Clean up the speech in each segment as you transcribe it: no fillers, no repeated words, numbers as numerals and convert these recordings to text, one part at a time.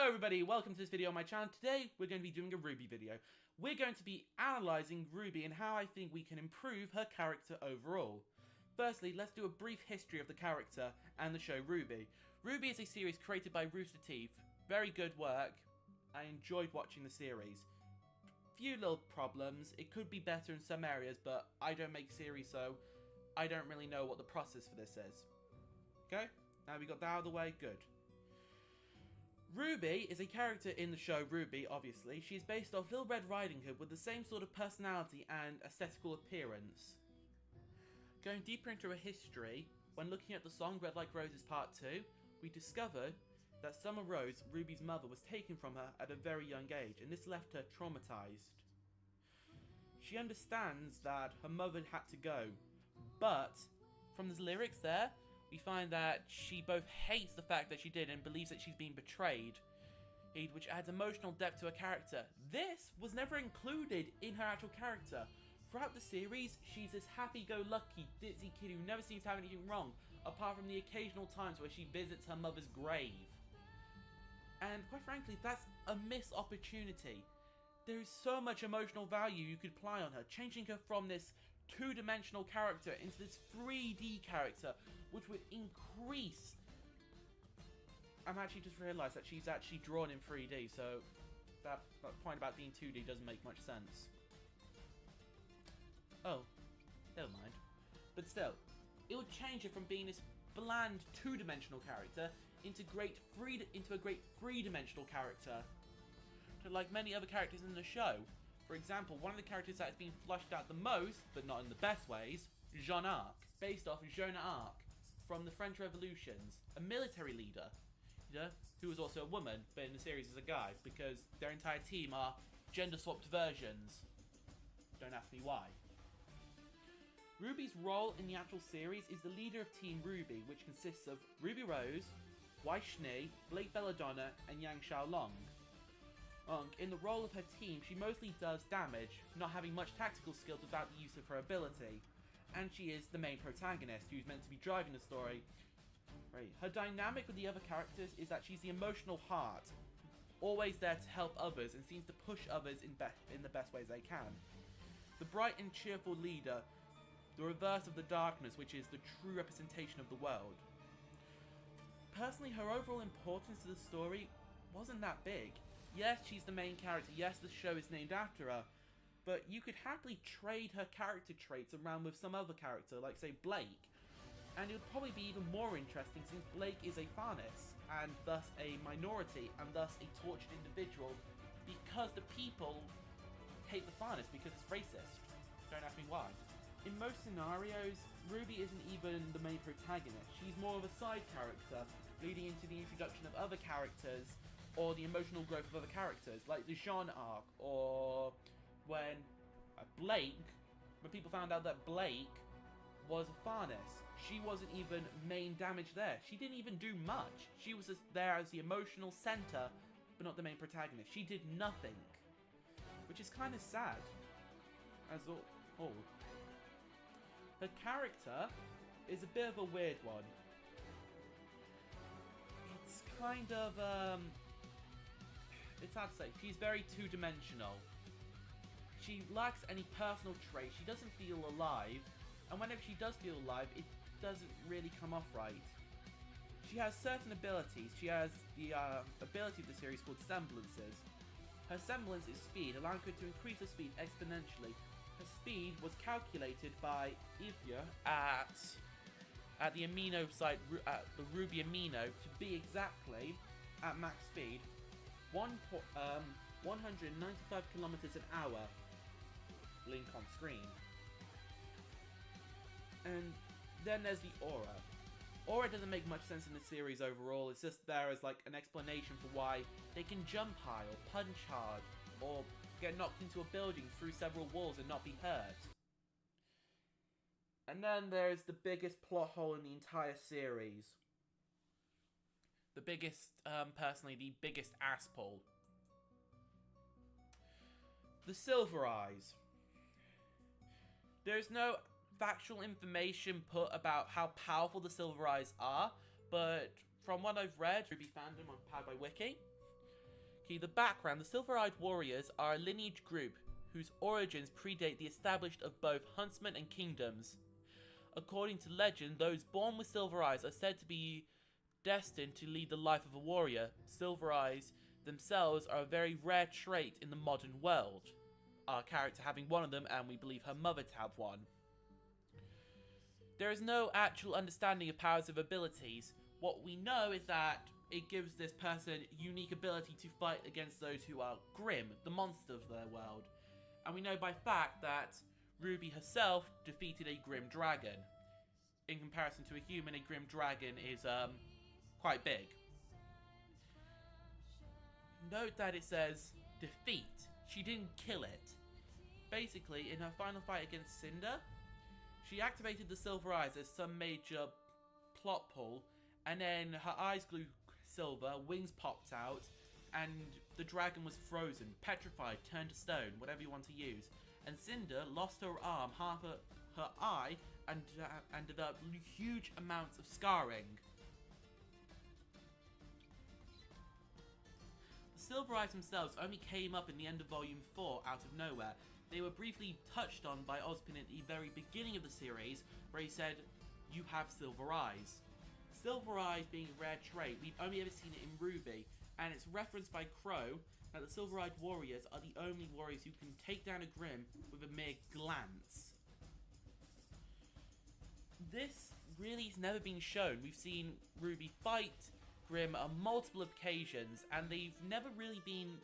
Hello everybody, welcome to this video on my channel. Today we're going to be doing a Ruby video. We're going to be analysing Ruby and how I think we can improve her character overall. Firstly, let's do a brief history of the character and the show Ruby. Ruby is a series created by Rooster Teeth. Very good work. I enjoyed watching the series. Few little problems. It could be better in some areas, but I don't make series, so I don't really know what the process for this is. Okay, now we got that out of the way, good. Ruby is a character in the show Ruby, obviously. She is based off Little Red Riding Hood with the same sort of personality and aesthetical appearance. Going deeper into her history, when looking at the song Red Like Roses Part 2, we discovered that Summer Rose, Ruby's mother, was taken from her at a very young age, and this left her traumatized. She understands that her mother had to go, but from the lyrics there, we find that she both hates the fact that she did and believes that she's been betrayed, which adds emotional depth to her character. This was never included in her actual character. Throughout the series, she's this happy-go-lucky, ditzy kid who never seems to have anything wrong, apart from the occasional times where she visits her mother's grave. And quite frankly, that's a missed opportunity. There is so much emotional value you could apply on her, changing her from this two-dimensional character into this 3D character, which would increase. I'm actually just realised that she's actually drawn in 3D, so that point about being 2D doesn't make much sense. Oh, never mind. But still, it would change her from being this bland two-dimensional character into a great three-dimensional character, to like many other characters in the show. For example, one of the characters that has been flushed out the most, but not in the best ways, Jeanne d'Arc, based off Joan of Arc from the French Revolutions, a military leader, who was also a woman, but in the series is a guy, because their entire team are gender-swapped versions. Don't ask me why. Ruby's role in the actual series is the leader of Team Ruby, which consists of Ruby Rose, Wai Shni, Blake Belladonna, and Yang Xiaolong. In the role of her team, she mostly does damage, not having much tactical skills without the use of her ability. And she is the main protagonist, who's meant to be driving the story. Right. Her dynamic with the other characters is that she's the emotional heart, always there to help others and seems to push others in the best ways they can. The bright and cheerful leader, the reverse of the darkness, which is the true representation of the world. Personally, her overall importance to the story wasn't that big. Yes, she's the main character, yes, the show is named after her, but you could happily trade her character traits around with some other character, like say Blake, and it would probably be even more interesting since Blake is a Farness, and thus a minority, and thus a tortured individual, because the people hate the Farness because it's racist. Don't ask me why. In most scenarios, Ruby isn't even the main protagonist, she's more of a side character, leading into the introduction of other characters, or the emotional growth of other characters, like the Jeanne arc, or when people found out that Blake was a Farness. She wasn't even main damage there. She didn't even do much. She was just there as the emotional center, but not the main protagonist. She did nothing, which is kind of sad, as all. Her character is a bit of a weird one. It's kind of, it's hard to say. She's very two-dimensional. She lacks any personal traits. She doesn't feel alive. And whenever she does feel alive, it doesn't really come off right. She has certain abilities. She has the ability of the series called semblances. Her semblance is speed, allowing her to increase her speed exponentially. Her speed was calculated by Ivya at the amino site, at the Ruby amino, to be exactly at max speed. 195 kilometers an hour, link on screen. And then there's the aura. Aura doesn't make much sense in the series overall, it's just there as like an explanation for why they can jump high or punch hard or get knocked into a building through several walls and not be hurt. And then there's the biggest plot hole in the entire series. The biggest, personally, the biggest ass pull. The Silver Eyes. There's no factual information put about how powerful the Silver Eyes are, but from what I've read, Ruby fandom on Powered by Wiki, Okay, the background. The Silver-Eyed Warriors are a lineage group whose origins predate the established of both huntsmen and kingdoms. According to legend, those born with silver eyes are said to be destined to lead the life of a warrior. Silver eyes themselves are a very rare trait in the modern world. Our character having one of them, and we believe her mother to have one. There is no actual understanding of powers of abilities. What we know is that it gives this person unique ability to fight against those who are grim, the monster of their world. And we know by fact that Ruby herself defeated a grim dragon. In comparison to a human, a grim dragon is quite big. Note that it says defeat. She didn't kill it. Basically, in her final fight against Cinder, she activated the silver eyes as some major plot pull, and then her eyes glowed silver, wings popped out, and the dragon was frozen, petrified, turned to stone, whatever you want to use. And Cinder lost her arm, half her eye, and developed huge amounts of scarring. The Silver Eyes themselves only came up in the end of Volume 4 out of nowhere. They were briefly touched on by Ozpin at the very beginning of the series, where he said, "You have silver eyes." Silver eyes being a rare trait, we've only ever seen it in Ruby, and it's referenced by Crow that the Silver-Eyed Warriors are the only warriors who can take down a Grim with a mere glance. This really has never been shown. We've seen Ruby fight Grim on multiple occasions, and they've never really been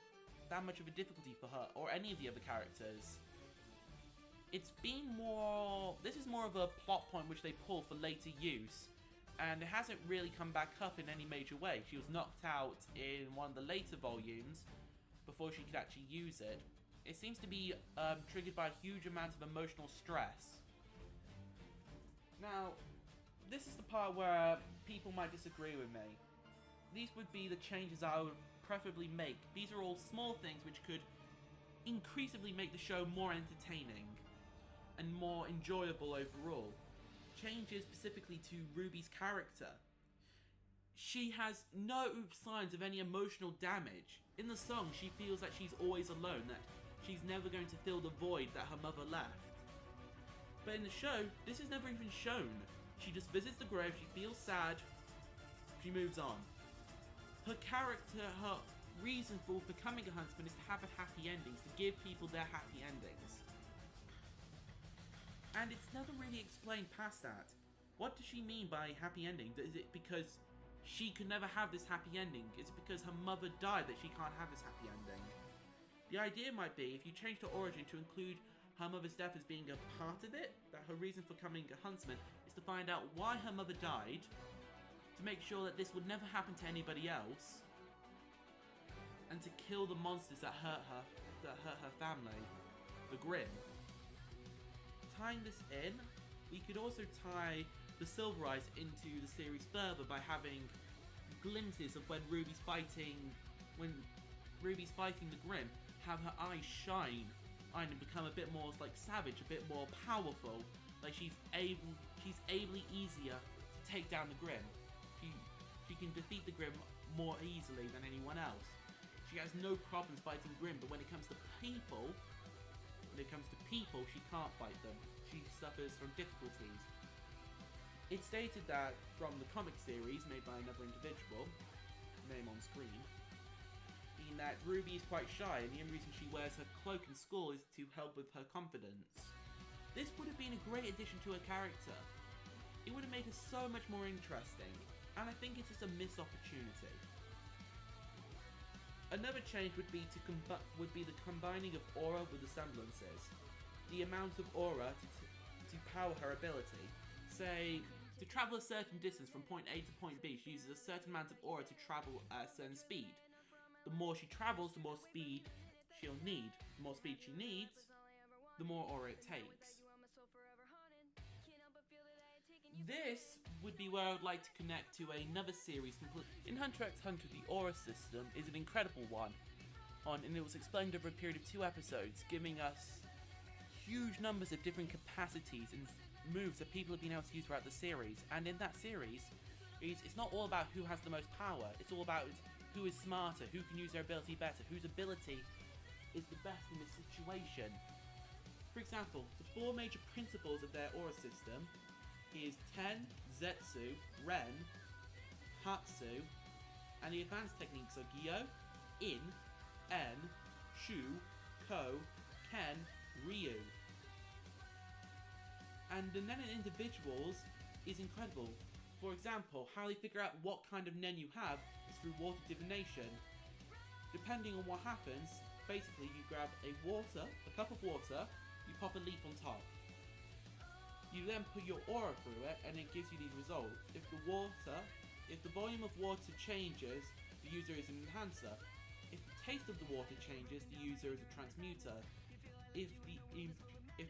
that much of a difficulty for her or any of the other characters. It's been more... This is more of a plot point which they pull for later use, and it hasn't really come back up in any major way. She was knocked out in one of the later volumes before she could actually use it. It seems to be triggered by a huge amount of emotional stress. Now, this is the part where people might disagree with me. These would be the changes I would preferably make. These are all small things which could increasingly make the show more entertaining and more enjoyable overall. Changes specifically to Ruby's character. She has no signs of any emotional damage. In the song, she feels that she's always alone, that she's never going to fill the void that her mother left. But in the show, this is never even shown. She just visits the grave, she feels sad, she moves on. Her character, her reason for becoming a huntsman is to have a happy ending, to give people their happy endings. And it's never really explained past that. What does she mean by happy ending? Is it because she could never have this happy ending? Is it because her mother died that she can't have this happy ending? The idea might be, if you change her origin to include her mother's death as being a part of it, that her reason for becoming a huntsman is to find out why her mother died, to make sure that this would never happen to anybody else, and to kill the monsters that hurt her family, the Grimm. Tying this in, we could also tie the Silver Eyes into the series further by having glimpses of when Ruby's fighting the Grimm, have her eyes shine and become a bit more like savage, a bit more powerful, like she's ably easier to take down the Grimm. She can defeat the Grimm more easily than anyone else. She has no problems fighting Grimm, but when it comes to people, she can't fight them. She suffers from difficulties. It's stated that from the comic series made by another individual, name on screen, being that Ruby is quite shy, and the only reason she wears her cloak in school is to help with her confidence. This would have been a great addition to her character. It would have made her so much more interesting, and I think it's just a missed opportunity. Another change would be the combining of aura with the semblances. The amount of aura to power her ability. Say, to travel a certain distance from point A to point B, she uses a certain amount of aura to travel at a certain speed. The more she travels, the more speed she'll need. The more speed she needs, the more aura it takes. This would be where I would like to connect to another series. In Hunter x Hunter, the aura system is an incredible one, and it was explained over a period of 2 episodes, giving us huge numbers of different capacities and moves that people have been able to use throughout the series. And in that series, it's not all about who has the most power, it's all about who is smarter, who can use their ability better, whose ability is the best in this situation. For example, the 4 major principles of their aura system is Ten, Zetsu, Ren, Hatsu, and the advanced techniques are Gyo, In, En, Shu, Ko, Ken, Ryu. And the nen in individuals is incredible. For example, how they figure out what kind of nen you have is through water divination. Depending on what happens, basically you grab a cup of water, you pop a leaf on top. You then put your aura through it and it gives you these results. If the volume of water changes, the user is an enhancer. If the taste of the water changes, the user is a transmuter. If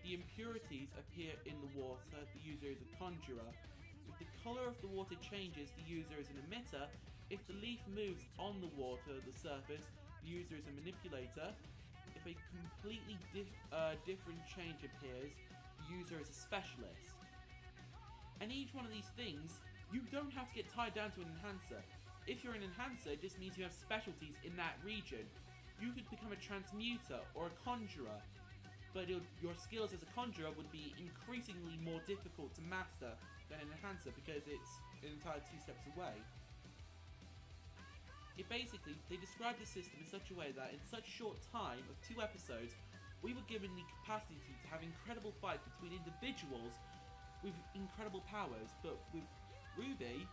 the impurities appear in the water, the user is a conjurer. If the colour of the water changes, the user is an emitter. If the leaf moves on the water, the surface, the user is a manipulator. If a completely different change appears, the user is a specialist. And each one of these things, you don't have to get tied down to an enhancer. If you're an enhancer, this means you have specialties in that region. You could become a transmuter or a conjurer, but your skills as a conjurer would be increasingly more difficult to master than an enhancer because it's an entire 2 steps away. They described the system in such a way that in such short time of 2 episodes, we were given the capacity to have incredible fights between individuals with incredible powers, but with Ruby,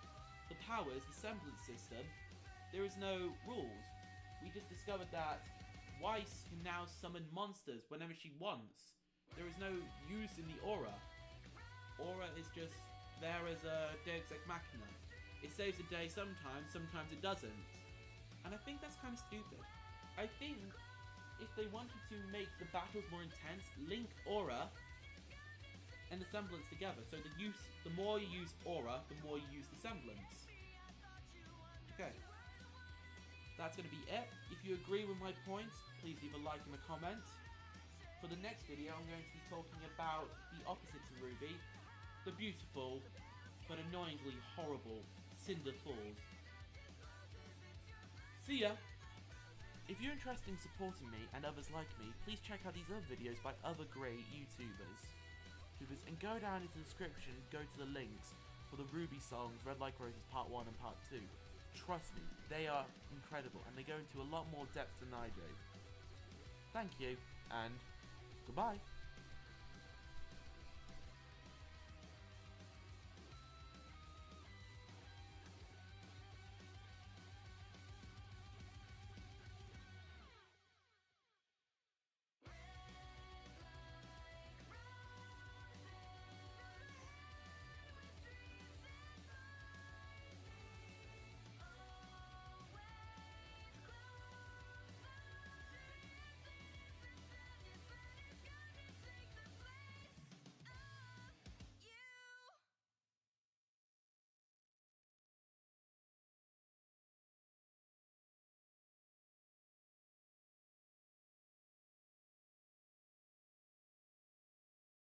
the powers, the semblance system, there is no rules. We just discovered that Weiss can now summon monsters whenever she wants. There is no use in the aura. Aura is just there as a deus ex machina. It saves the day sometimes it doesn't. And I think that's kind of stupid. I think if they wanted to make the battles more intense, link aura and the semblance together. So the more you use aura, the more you use the semblance. Okay. That's going to be it. If you agree with my points, please leave a like and a comment. For the next video, I'm going to be talking about the opposite to Ruby, the beautiful, but annoyingly horrible Cinder Falls. See ya! If you're interested in supporting me and others like me, please check out these other videos by other great YouTubers. And go down into the description, go to the links for the Ruby songs, Red Like Roses Part 1 and Part 2. Trust me, they are incredible and they go into a lot more depth than I do. Thank you, and goodbye.